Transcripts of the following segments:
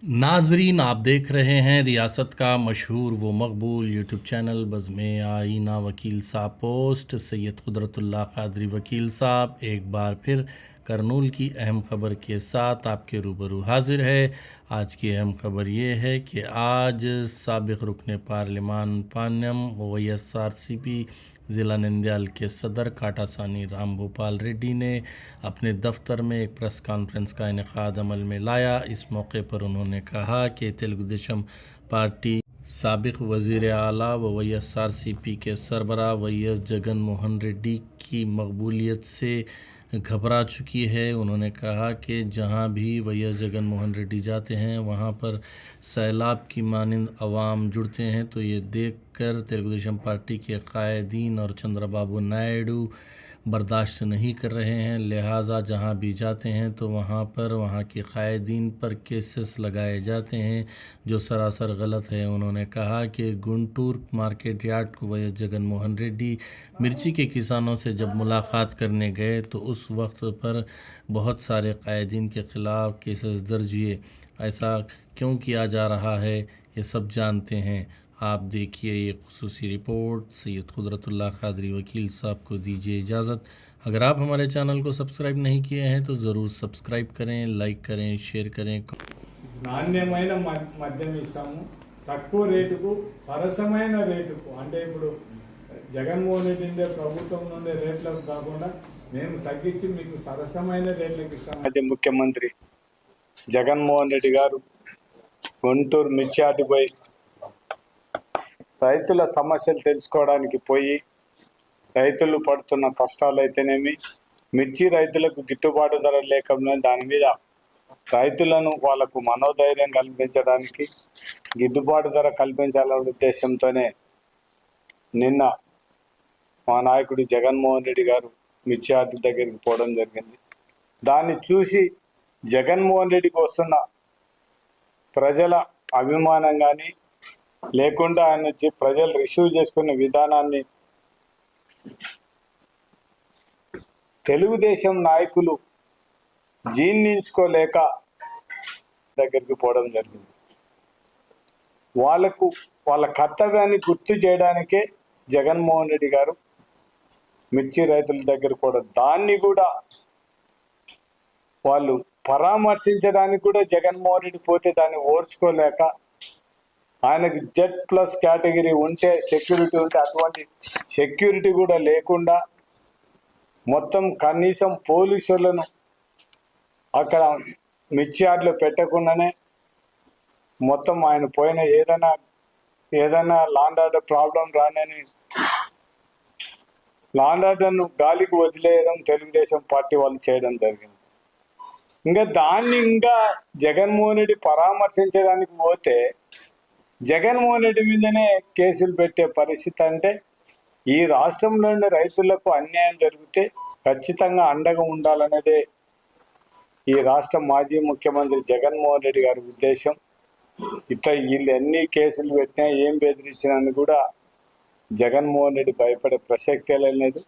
नाजरीन, आप देख रहे हैं रियासत का मशहूर व मकबूल यूट्यूब चैनल बज़्म आईना वकील साहब पोस्ट। सैयद कुदरतुल्लाह क़ादरी वकील साहब एक बार फिर करनूल की अहम ख़बर के साथ आपके रूबरू हाजिर है। आज की अहम ख़बर ये है कि आज साबिक़ रुकन पार्लिमान पान्यम YSRCP ज़िला नंदयाल के सदर काटासानी राम भूपाल रेड्डी ने अपने दफ्तर में एक प्रेस कॉन्फ्रेंस का इनेकाद अमल में लाया। इस मौके पर उन्होंने कहा कि तेलुगु देशम पार्टी साबिक़ वज़ीर आला व YSRCP के सरबराह YS जगन मोहन रेड्डी की मकबूलियत से घबरा चुकी है। उन्होंने कहा कि जहां भी YS जगन मोहन रेड्डी जाते हैं वहां पर सैलाब की मानिंद अवाम जुड़ते हैं, तो ये देखकर तेलुगु देशम पार्टी के कायदीन और चंद्रबाबू नायडू बर्दाश्त नहीं कर रहे हैं। लिहाजा जहां भी जाते हैं तो वहां पर वहां के कायदीन पर केसेस लगाए जाते हैं, जो सरासर गलत है। उन्होंने कहा कि गुंटूर मार्केट यार्ड को YS जगन मोहन रेड्डी मिर्ची के किसानों से जब मुलाकात करने गए तो उस वक्त पर बहुत सारे कायदीन के ख़िलाफ़ केसेस दर्ज हुए। ऐसा क्यों किया जा रहा है ये सब जानते हैं। आप देखिए ये खुसूसी रिपोर्ट। सैयद कुदरतुल्लाह क़ादरी वकील साहब को दीजिए इजाज़त। अगर आप हमारे चैनल को सब्सक्राइब नहीं किए हैं तो ज़रूर सब्सक्राइब करें, लाइक करें, शेयर करें। నాణ్యమైన మద్యం ఇస్తాము, తక్కువ రేటుకు సరసమైన రేటుకు. అంటే ఇప్పుడు జగన్మోహన్ రెడ్డి ఉండే ప్రభుత్వం నుండే రేట్లకు కాకుండా మేము తగ్గించి మీకు సరసమైన రేట్లకు ఇస్తాము. అయితే ముఖ్యమంత్రి జగన్మోహన్ రెడ్డి గారు గుంటూరు మిర్చి పోయి రైతుల సమస్యలు తెలుసుకోవడానికి పోయి రైతులు పడుతున్న కష్టాలు అయితేనేమి, మిర్చి రైతులకు గిట్టుబాటు ధర లేకపోయినా దాని మీద రైతులను వాళ్ళకు మనోధైర్యం కల్పించడానికి గిట్టుబాటు ధర కల్పించాలనే ఉద్దేశంతోనే నిన్న మా నాయకుడు జగన్మోహన్ రెడ్డి గారు మిర్చి యార్డు దగ్గరికి పోవడం జరిగింది. దాన్ని చూసి జగన్మోహన్ రెడ్డికి వస్తున్న ప్రజల అభిమానం కానీ లేకుండా ఆయన నుంచి ప్రజలు రిసీవ్ చేసుకునే విధానాన్ని తెలుగుదేశం నాయకులు జీర్ణించుకోలేక దగ్గరికి పోవడం జరిగింది. వాళ్ళ కర్తవ్యాన్ని గుర్తు చేయడానికే జగన్మోహన్ రెడ్డి గారు మిర్చి రైతుల దగ్గర కూడా దాన్ని కూడా వాళ్ళు పరామర్శించడానికి కూడా జగన్మోహన్ రెడ్డి పోతే దాన్ని ఓర్చుకోలేక ఆయనకు Z+ కేటగిరీ ఉంటే సెక్యూరిటీ ఉంటే అటువంటి సెక్యూరిటీ కూడా లేకుండా మొత్తం కనీసం పోలీసులను అక్కడ మిర్చి యార్డులో పెట్టకుండానే మొత్తం ఆయన పోయిన ఏదైనా లాండ్ ఆర్డర్ ప్రాబ్లం రానని లాండ్ ఆర్డర్ను గాలికి వదిలేయడం తెలుగుదేశం పార్టీ వాళ్ళు చేయడం జరిగింది. ఇంకా జగన్మోహన్ రెడ్డి పరామర్శించడానికి పోతే జగన్మోహన్ రెడ్డి మీదనే కేసులు పెట్టే పరిస్థితి. అంటే ఈ రాష్ట్రంలోని రైతులకు అన్యాయం జరిగితే ఖచ్చితంగా అండగా ఉండాలనేదే ఈ రాష్ట్ర మాజీ ముఖ్యమంత్రి జగన్మోహన్ రెడ్డి గారి ఉద్దేశం. ఇట్లా వీళ్ళు ఎన్ని కేసులు పెట్టినా ఏం బెదిరించినా కూడా జగన్మోహన్ రెడ్డి భయపడే ప్రసక్తే లేదు.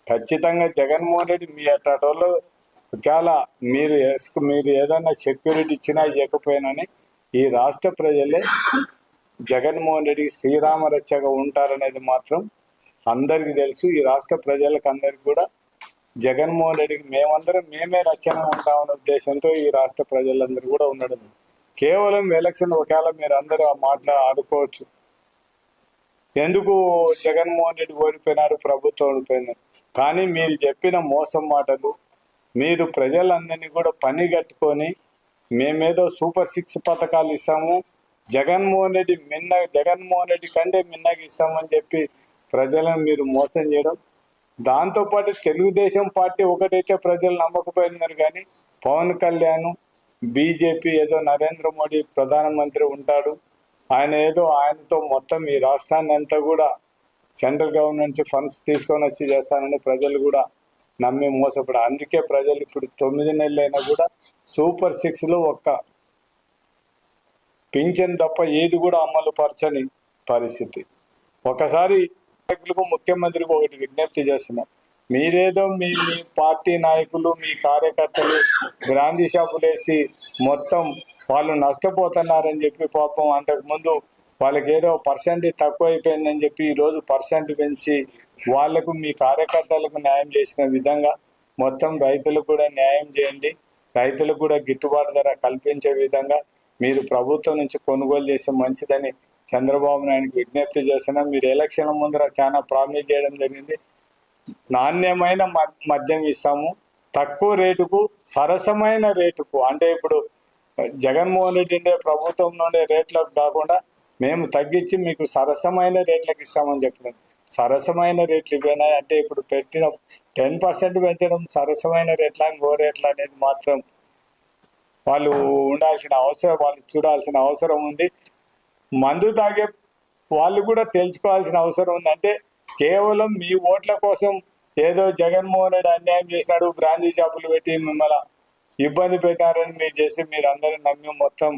ఖచ్చితంగా జగన్మోహన్ రెడ్డి మీ అట్టోళ్ళు ఒకవేళ మీరు ఏదైనా సెక్యూరిటీ ఇచ్చినా ఇవ్వకపోయినని ఈ రాష్ట్ర ప్రజలే జగన్మోహన్ రెడ్డికి శ్రీరామ రక్షగా ఉంటారనేది మాత్రం అందరికీ తెలుసు. ఈ రాష్ట్ర ప్రజలకు అందరికి కూడా జగన్మోహన్ రెడ్డికి మేమే రక్షణ ఉంటామనే ఉద్దేశంతో ఈ రాష్ట్ర ప్రజలందరూ కూడా ఉండడం. కేవలం ఎలక్షన్ ఒకవేళ మీరు అందరూ ఆ మాటలు ఆడుకోవచ్చు, ఎందుకు జగన్మోహన్ రెడ్డి ఓడిపోయినారు, ప్రభుత్వం ఓడిపోయింది. కానీ మీరు చెప్పిన మోసం మాటలు, మీరు ప్రజలందరినీ కూడా పని కట్టుకొని మేమేదో సూపర్ 6 పథకాలు ఇస్తాము, జగన్మోహన్ రెడ్డి కంటే మిన్నగా ఇస్తామని చెప్పి ప్రజలను మీరు మోసం చేయడం. దాంతోపాటు తెలుగుదేశం పార్టీ ఒకటైతే ప్రజలు నమ్మకపోయినారు, కానీ పవన్ కళ్యాణ్ బీజేపీ ఏదో నరేంద్ర మోడీ ప్రధానమంత్రి ఉంటాడు, ఆయనతో మొత్తం ఈ రాష్ట్రాన్ని అంతా కూడా సెంట్రల్ గవర్నమెంట్ నుంచి ఫండ్స్ తీసుకొని వచ్చి చేస్తానని ప్రజలు కూడా నమ్మి మోసపడారు. అందుకే ప్రజలు ఇప్పుడు 9 నెలలైనా కూడా సూపర్ 6లో ఒక్క పింఛన్ తప్ప ఏది కూడా అమలు పరచని పరిస్థితి. ఒకసారి ముఖ్యమంత్రికి ఒకటి విజ్ఞప్తి చేస్తున్నాం, మీరేదో మీ పార్టీ నాయకులు మీ కార్యకర్తలు బ్రాందీ షాపులు వేసి మొత్తం వాళ్ళు నష్టపోతున్నారని చెప్పి పాపం అంతకుముందు వాళ్ళకి ఏదో పర్సెంట్ తక్కువ అయిపోయిందని చెప్పి ఈరోజు పర్సెంట్ పెంచి వాళ్లకు మీ కార్యకర్తలకు న్యాయం చేసిన విధంగా మొత్తం రైతులకు కూడా న్యాయం చేయండి. రైతులకు కూడా గిట్టుబాటు ధర కల్పించే విధంగా మీరు ప్రభుత్వం నుంచి కొనుగోలు చేస్తే మంచిదని చంద్రబాబు నాయుడుకి విజ్ఞప్తి చేస్తున్నాం. మీరు ఎలక్షన్ల ముందర చాలా ప్రామిస్ చేయడం జరిగింది. నాణ్యమైన మద్యం ఇస్తాము, తక్కువ రేటుకు సరసమైన రేటుకు. అంటే ఇప్పుడు జగన్మోహన్ రెడ్డి ఉండే ప్రభుత్వం నుండే రేట్లకు కాకుండా మేము తగ్గించి మీకు సరసమైన రేట్లకు ఇస్తామని చెప్పినాం. సరసమైన రేట్లు ఇవేనా అంటే ఇప్పుడు పెట్టిన 10% పెంచడం సరసమైన రేట్ల ఇంకో రేట్ల అనేది మాత్రం వాళ్ళు ఉండాల్సిన అవసరం, వాళ్ళు చూడాల్సిన అవసరం ఉంది. మందు తాగే వాళ్ళు కూడా తెలుసుకోవాల్సిన అవసరం ఉంది. అంటే కేవలం మీ ఓట్ల కోసం ఏదో జగన్మోహన్ రెడ్డి అన్యాయం చేసినాడు, బ్రాందీ షాపులు పెట్టి మిమ్మల్ని ఇబ్బంది పెట్టారని మీరు చేసి మీరు అందరిని నమ్మి మొత్తం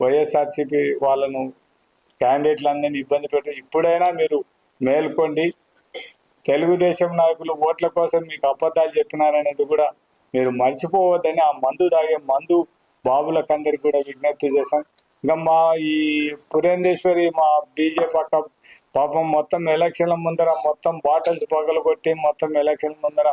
వైఎస్ఆర్సీపీ వాళ్ళను క్యాండిడేట్లందరినీ ఇబ్బంది పెట్టి ఇప్పుడైనా మీరు మేల్కోండి. తెలుగుదేశం నాయకులు ఓట్ల కోసం మీకు అబద్ధాలు చెప్పినారనేది కూడా మీరు మర్చిపోవద్దని ఆ మందు తాగే మందు బాబులకందరికి కూడా విజ్ఞప్తి చేశాం. ఇంకా మా ఈ పురేందేశ్వరి మా బీజేపీ పక్క పాపం మొత్తం ఎలక్షన్ల ముందర మొత్తం బాటిల్స్ పగలగొట్టి మొత్తం ఎలక్షన్ల ముందర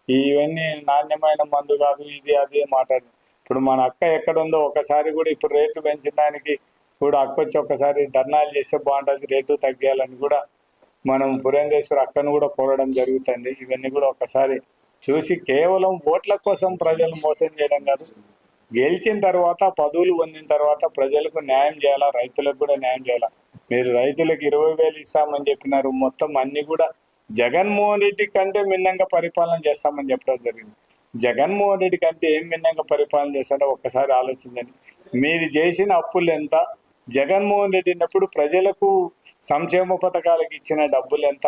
ఇవన్నీ నాణ్యమైన మందు కాదు ఇది అది మాట్లాడి ఇప్పుడు మన అక్క ఎక్కడుందో ఒకసారి కూడా ఇప్పుడు రేటు పెంచడానికి కూడా అక్క వచ్చి ఒకసారి ధర్నాలు చేస్తే బాగుంటుంది, రేటు తగ్గాలని కూడా మనం పురేందేశ్వరి అక్కను కూడా కోరడం జరుగుతుంది. ఇవన్నీ కూడా ఒకసారి చూసి కేవలం ఓట్ల కోసం ప్రజలు మోసం చేయడం కాదు, గెలిచిన తర్వాత పదవులు పొందిన తర్వాత ప్రజలకు న్యాయం చేయాలా, రైతులకు కూడా న్యాయం చేయాలా. మీరు రైతులకు 20,000 ఇస్తామని చెప్పినారు, మొత్తం అన్ని కూడా జగన్మోహన్ రెడ్డి కంటే మిన్నంగా పరిపాలన చేస్తామని చెప్పడం జరిగింది. జగన్మోహన్ రెడ్డి కంటే ఏం మిన్నంగా పరిపాలన చేస్తారో ఒక్కసారి ఆలోచించండి. మీరు చేసిన అప్పులు ఎంత, జగన్మోహన్ రెడ్డి ఉన్నప్పుడు ప్రజలకు సంక్షేమ పథకాలకు ఇచ్చిన డబ్బులు ఎంత